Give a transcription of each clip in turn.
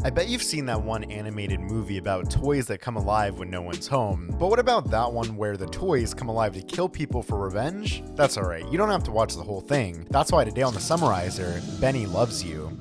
I bet you've seen that one animated movie about toys that come alive when no one's home, but what about that one where the toys come alive to kill people for revenge? That's alright, you don't have to watch the whole thing. That's why today on the Summarizer, Benny Loves You.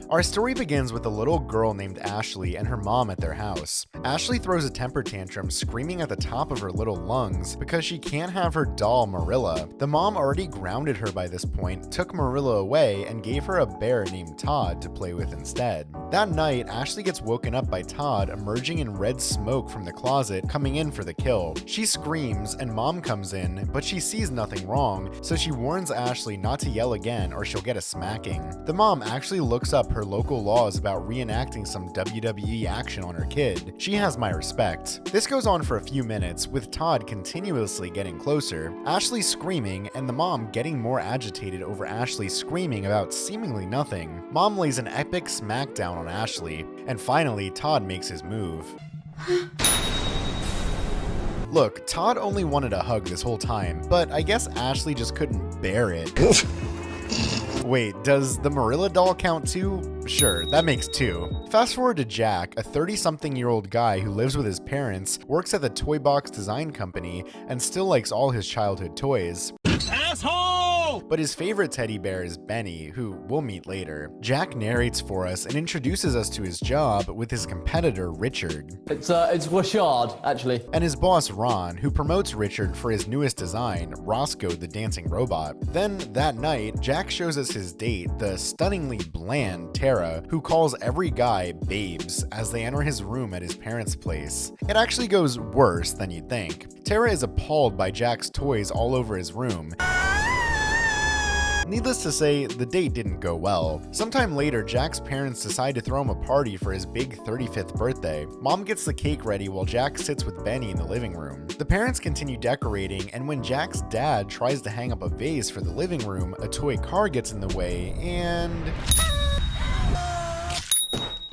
Our story begins with a little girl named Ashley and her mom at their house. Ashley throws a temper tantrum, screaming at the top of her little lungs because she can't have her doll Marilla. The mom already grounded her by this point, took Marilla away, and gave her a bear named Todd to play with instead. That night, Ashley gets woken up by Todd emerging in red smoke from the closet, coming in for the kill. She screams and mom comes in, but she sees nothing wrong, so she warns Ashley not to yell again or she'll get a smacking. The mom actually looks up her local laws about reenacting some WWE action on her kid. She has my respect. This goes on for a few minutes, with Todd continuously getting closer, Ashley screaming, and the mom getting more agitated over Ashley screaming about seemingly nothing. Mom lays an epic smackdown on Ashley, and finally Todd makes his move. Look, Todd only wanted a hug this whole time, but I guess Ashley just couldn't bear it. Wait, does the Marilla doll count too? Sure, that makes 2. Fast forward to Jack, a 30-something-year-old guy who lives with his parents, works at the Toy Box Design Company, and still likes all his childhood toys. Asshole! But his favorite teddy bear is Benny, who we'll meet later. Jack narrates for us and introduces us to his job with his competitor Richard. It's Rashad, actually. And his boss Ron, who promotes Richard for his newest design, Roscoe the Dancing Robot. Then, that night, Jack shows us his date, the stunningly bland Tara, who calls every guy babes as they enter his room at his parents' place. It actually goes worse than you'd think. Tara is appalled by Jack's toys all over his room. Needless to say, the date didn't go well. Sometime later, Jack's parents decide to throw him a party for his big 35th birthday. Mom gets the cake ready while Jack sits with Benny in the living room. The parents continue decorating, and when Jack's dad tries to hang up a vase for the living room, a toy car gets in the way, and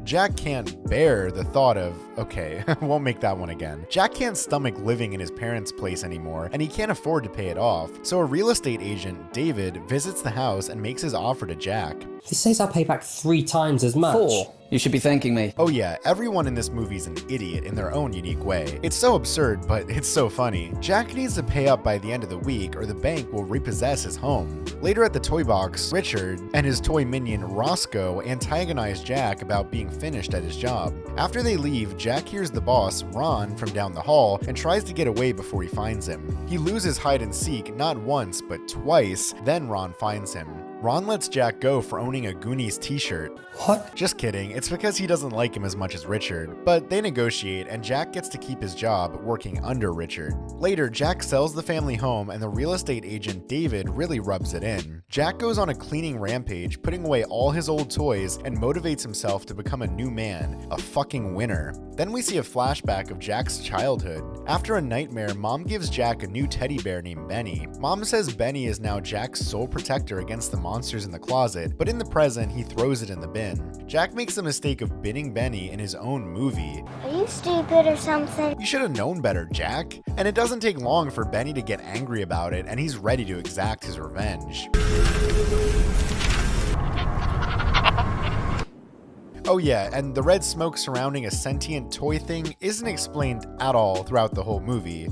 Jack can't bear the thought of, okay, won't make that one again. Jack can't stomach living in his parents' place anymore, and he can't afford to pay it off. So a real estate agent, David, visits the house and makes his offer to Jack. He says I'll pay back 3 times as much. 4. You should be thanking me. Oh yeah, everyone in this movie's an idiot in their own unique way. It's so absurd, but it's so funny. Jack needs to pay up by the end of the week or the bank will repossess his home. Later at the toy box, Richard and his toy minion Roscoe antagonize Jack about being finished at his job. After they leave, Jack hears the boss, Ron, from down the hall and tries to get away before he finds him. He loses hide and seek not once, but twice, then Ron finds him. Ron lets Jack go for owning a Goonies t-shirt. What? Just kidding, it's because he doesn't like him as much as Richard, but they negotiate and Jack gets to keep his job working under Richard. Later, Jack sells the family home and the real estate agent David really rubs it in. Jack goes on a cleaning rampage, putting away all his old toys and motivates himself to become a new man, a fucking winner. Then we see a flashback of Jack's childhood. After a nightmare, Mom gives Jack a new teddy bear named Benny. Mom says Benny is now Jack's sole protector against the monsters in the closet, but in the present, he throws it in the bin. Jack makes the mistake of binning Benny in his own movie. Are you stupid or something? You should have known better, Jack. And it doesn't take long for Benny to get angry about it, and he's ready to exact his revenge. Oh yeah, and the red smoke surrounding a sentient toy thing isn't explained at all throughout the whole movie.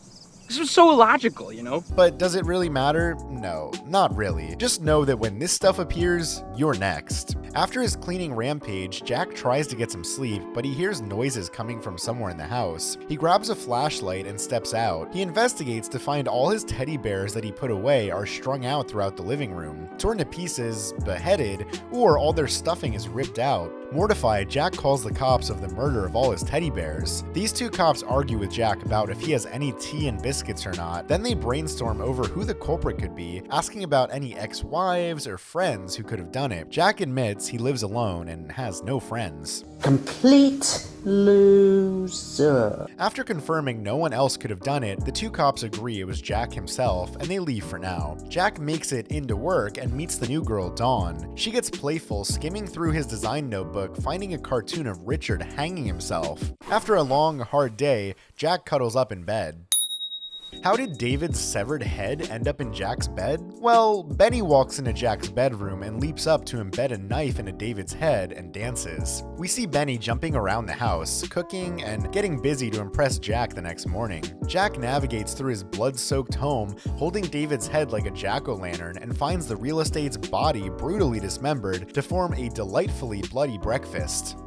This was so illogical, you know? But does it really matter? No, not really. Just know that when this stuff appears, you're next. After his cleaning rampage, Jack tries to get some sleep, but he hears noises coming from somewhere in the house. He grabs a flashlight and steps out. He investigates to find all his teddy bears that he put away are strung out throughout the living room, torn to pieces, beheaded, or all their stuffing is ripped out. Mortified, Jack calls the cops of the murder of all his teddy bears. These 2 cops argue with Jack about if he has any tea and biscuits or not. Then they brainstorm over who the culprit could be, asking about any ex-wives or friends who could have done it. Jack admits he lives alone and has no friends. Complete loser. After confirming no one else could have done it, the 2 cops agree it was Jack himself, and they leave for now. Jack makes it into work and meets the new girl, Dawn. She gets playful, skimming through his design notebook, finding a cartoon of Richard hanging himself. After a long, hard day, Jack cuddles up in bed. How did David's severed head end up in Jack's bed? Well, Benny walks into Jack's bedroom and leaps up to embed a knife into David's head and dances. We see Benny jumping around the house, cooking, and getting busy to impress Jack the next morning. Jack navigates through his blood-soaked home, holding David's head like a jack-o'-lantern, and finds the real estate's body brutally dismembered to form a delightfully bloody breakfast.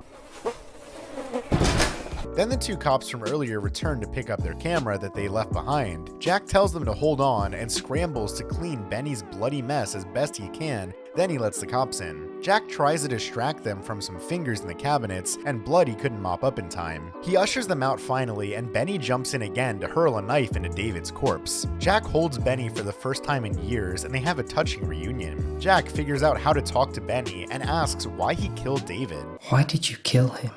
Then the two cops from earlier return to pick up their camera that they left behind. Jack tells them to hold on and scrambles to clean Benny's bloody mess as best he can, then he lets the cops in. Jack tries to distract them from some fingers in the cabinets and blood he couldn't mop up in time. He ushers them out finally, and Benny jumps in again to hurl a knife into David's corpse. Jack holds Benny for the first time in years, and they have a touching reunion. Jack figures out how to talk to Benny and asks why he killed David. Why did you kill him?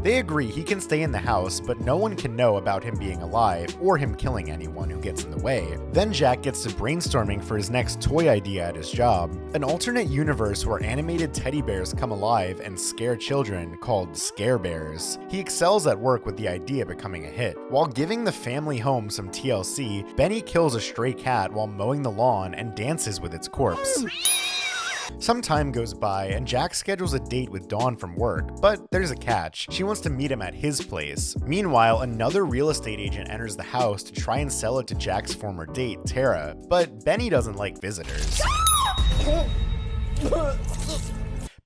They agree he can stay in the house, but no one can know about him being alive or him killing anyone who gets in the way. Then Jack gets to brainstorming for his next toy idea at his job, an alternate universe where animated teddy bears come alive and scare children called Scare Bears. He excels at work with the idea becoming a hit. While giving the family home some TLC, Benny kills a stray cat while mowing the lawn and dances with its corpse. Some time goes by and Jack schedules a date with Dawn from work, but there's a catch. She wants to meet him at his place. Meanwhile, another real estate agent enters the house to try and sell it to Jack's former date, Tara, but Benny doesn't like visitors.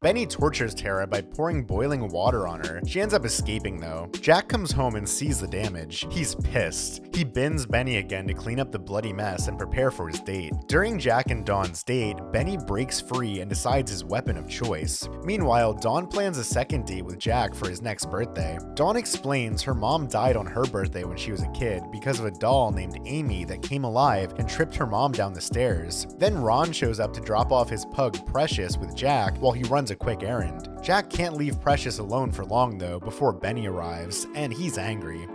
Benny tortures Tara by pouring boiling water on her. She ends up escaping though. Jack comes home and sees the damage. He's pissed. He bins Benny again to clean up the bloody mess and prepare for his date. During Jack and Dawn's date, Benny breaks free and decides his weapon of choice. Meanwhile, Dawn plans a second date with Jack for his next birthday. Dawn explains her mom died on her birthday when she was a kid because of a doll named Amy that came alive and tripped her mom down the stairs. Then Ron shows up to drop off his pug Precious with Jack while he runs a quick errand. Jack can't leave Precious alone for long though before Benny arrives, and he's angry.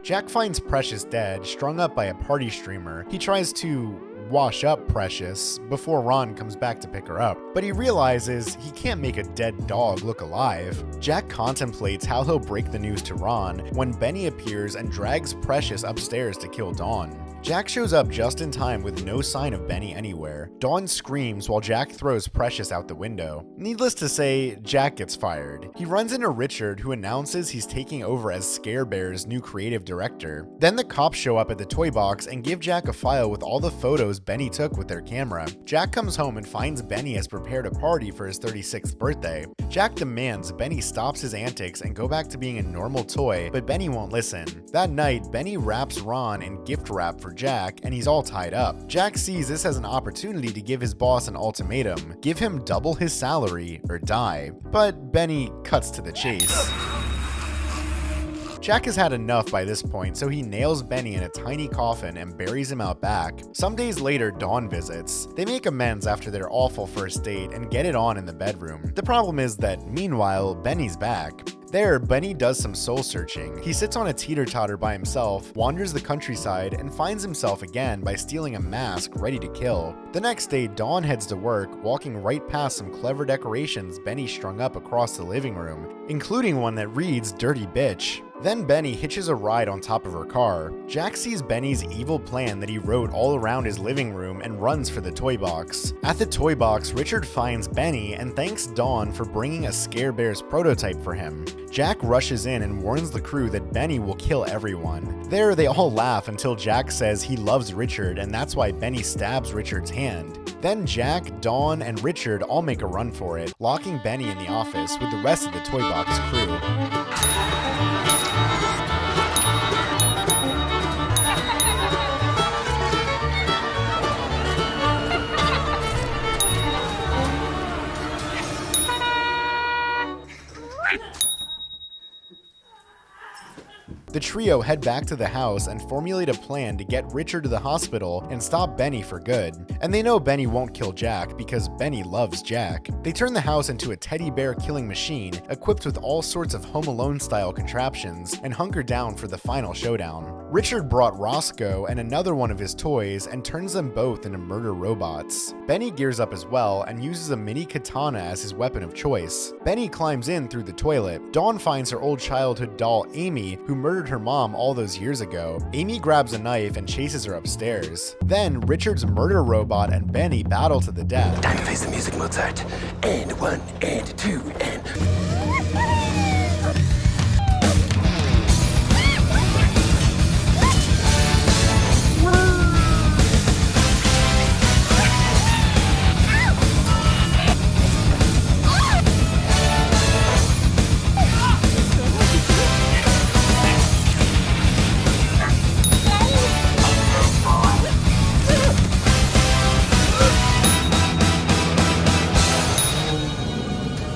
Jack finds Precious dead, strung up by a party streamer. He tries to wash up Precious before Ron comes back to pick her up, but he realizes he can't make a dead dog look alive. Jack contemplates how he'll break the news to Ron when Benny appears and drags Precious upstairs to kill Dawn. Jack shows up just in time with no sign of Benny anywhere. Dawn screams while Jack throws Precious out the window. Needless to say, Jack gets fired. He runs into Richard, who announces he's taking over as Scare Bear's new creative director. Then the cops show up at the toy box and give Jack a file with all the photos Benny took with their camera. Jack comes home and finds Benny has prepared a party for his 36th birthday. Jack demands Benny stops his antics and go back to being a normal toy, but Benny won't listen. That night, Benny wraps Ron in gift wrap for Jack, and he's all tied up. Jack sees this as an opportunity to give his boss an ultimatum: give him double his salary or die. But Benny cuts to the chase. Jack has had enough by this point, so he nails Benny in a tiny coffin and buries him out back. Some days later, Dawn visits. They make amends after their awful first date and get it on in the bedroom. The problem is that, meanwhile, Benny's back. There, Benny does some soul searching. He sits on a teeter-totter by himself, wanders the countryside, and finds himself again by stealing a mask ready to kill. The next day, Dawn heads to work, walking right past some clever decorations Benny strung up across the living room, including one that reads "Dirty Bitch." Then Benny hitches a ride on top of her car. Jack sees Benny's evil plan that he wrote all around his living room and runs for the toy box. At the toy box, Richard finds Benny and thanks Dawn for bringing a Scare Bear's prototype for him. Jack rushes in and warns the crew that Benny will kill everyone. There, they all laugh until Jack says he loves Richard and that's why Benny stabs Richard's hand. Then Jack, Dawn, and Richard all make a run for it, locking Benny in the office with the rest of the toy box crew. The trio head back to the house and formulate a plan to get Richard to the hospital and stop Benny for good. And they know Benny won't kill Jack because Benny loves Jack. They turn the house into a teddy bear killing machine equipped with all sorts of Home Alone style contraptions and hunker down for the final showdown. Richard brought Roscoe and another one of his toys and turns them both into murder robots. Benny gears up as well and uses a mini katana as his weapon of choice. Benny climbs in through the toilet. Dawn finds her old childhood doll Amy, who murdered murdered her mom all those years ago, Amy grabs a knife and chases her upstairs. Then Richard's murder robot and Benny battle to the death. Time to face the music, Mozart. And 1, and 2, and...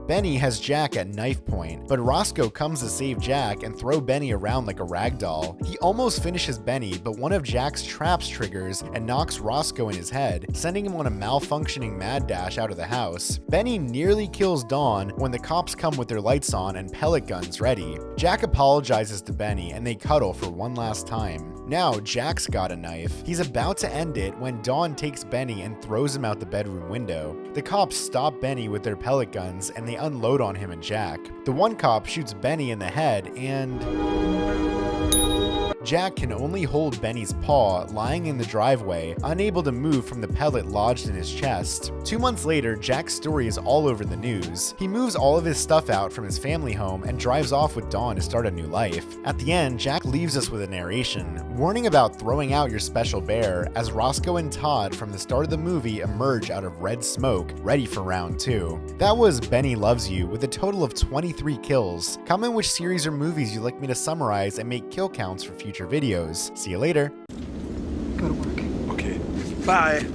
Benny has Jack at knife point, but Roscoe comes to save Jack and throw Benny around like a rag doll. He almost finishes Benny, but one of Jack's traps triggers and knocks Roscoe in his head, sending him on a malfunctioning mad dash out of the house. Benny nearly kills Dawn when the cops come with their lights on and pellet guns ready. Jack apologizes to Benny and they cuddle for one last time. Now Jack's got a knife. He's about to end it when Dawn takes Benny and throws him out the bedroom window. The cops stop Benny with their pellet guns and they unload on him and Jack. The one cop shoots Benny in the head and... Jack can only hold Benny's paw lying in the driveway, unable to move from the pellet lodged in his chest. 2 months later, Jack's story is all over the news. He moves all of his stuff out from his family home and drives off with Dawn to start a new life. At the end, Jack leaves us with a narration, warning about throwing out your special bear as Roscoe and Todd from the start of the movie emerge out of red smoke, ready for round 2. That was Benny Loves You with a total of 23 kills. Comment which series or movies you'd like me to summarize and make kill counts for future videos. See you later. Go to work. Okay. Bye.